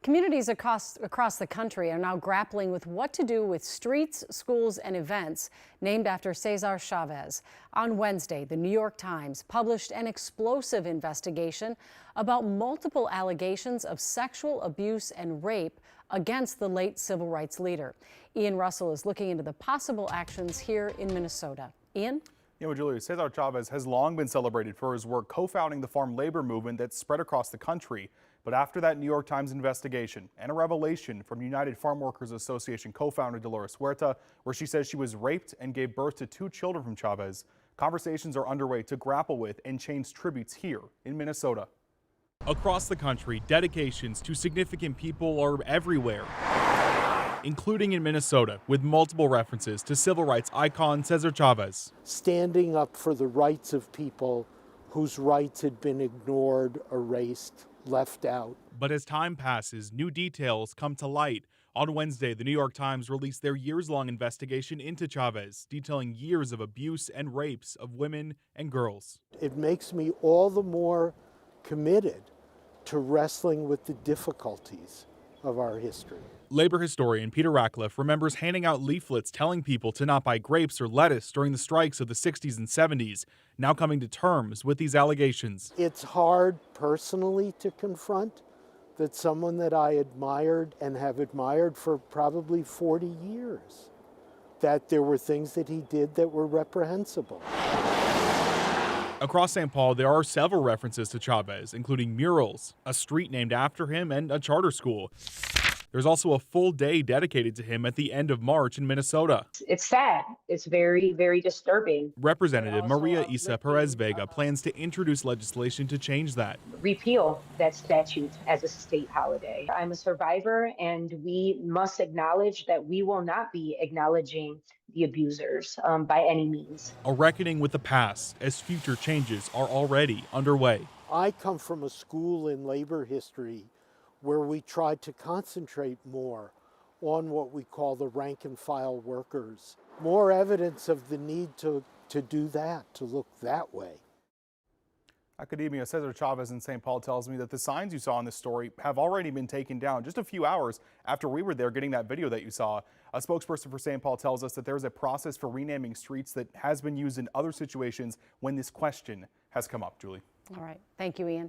Communities across the country are now grappling with what to do with streets, schools, and events named after Cesar Chavez. On Wednesday, the New York Times published an explosive investigation about multiple allegations of sexual abuse and rape against the late civil rights leader. Ian Russell is looking into the possible actions here in Minnesota. Ian? Julia, Cesar Chavez has long been celebrated for his work co-founding the farm labor movement that spread across the country. But after that New York Times investigation and a revelation from United Farm Workers Association co-founder Dolores Huerta, where she says she was raped and gave birth to 2 children from Chavez, conversations are underway to grapple with and change tributes here in Minnesota. Across the country, dedications to significant people are everywhere, including in Minnesota, with multiple references to civil rights icon Cesar Chavez. Standing up for the rights of people whose rights had been ignored, erased, left out. But as time passes, new details come to light. On Wednesday, the New York Times released their years-long investigation into Chavez, detailing years of abuse and rapes of women and girls. It makes me all the more committed to wrestling with the difficulties of our history. Labor historian Peter Ratcliffe remembers handing out leaflets telling people to not buy grapes or lettuce during the strikes of the 60s and 70s, now coming to terms with these allegations. It's hard personally to confront that someone that I admired and have admired for probably 40 years, that there were things that he did that were reprehensible. Across St. Paul, there are several references to Chavez, including murals, a street named after him, and a charter school. There's also a full day dedicated to him at the end of March in Minnesota. It's sad. It's very, very disturbing. Representative Maria Isa Perez Vega plans to introduce legislation to change that. Repeal that statute as a state holiday. I'm a survivor, and we must acknowledge that we will not be acknowledging the abusers by any means. A reckoning with the past as future changes are already underway. I come from a school in labor history where we tried to concentrate more on what we call the rank and file workers. More evidence of the need to do that, to look that way. Academia Cesar Chavez in St. Paul tells me that the signs you saw in this story have already been taken down just a few hours after we were there getting that video that you saw. A spokesperson for St. Paul tells us that there is a process for renaming streets that has been used in other situations when this question has come up. Julie. All right. Thank you, Ian.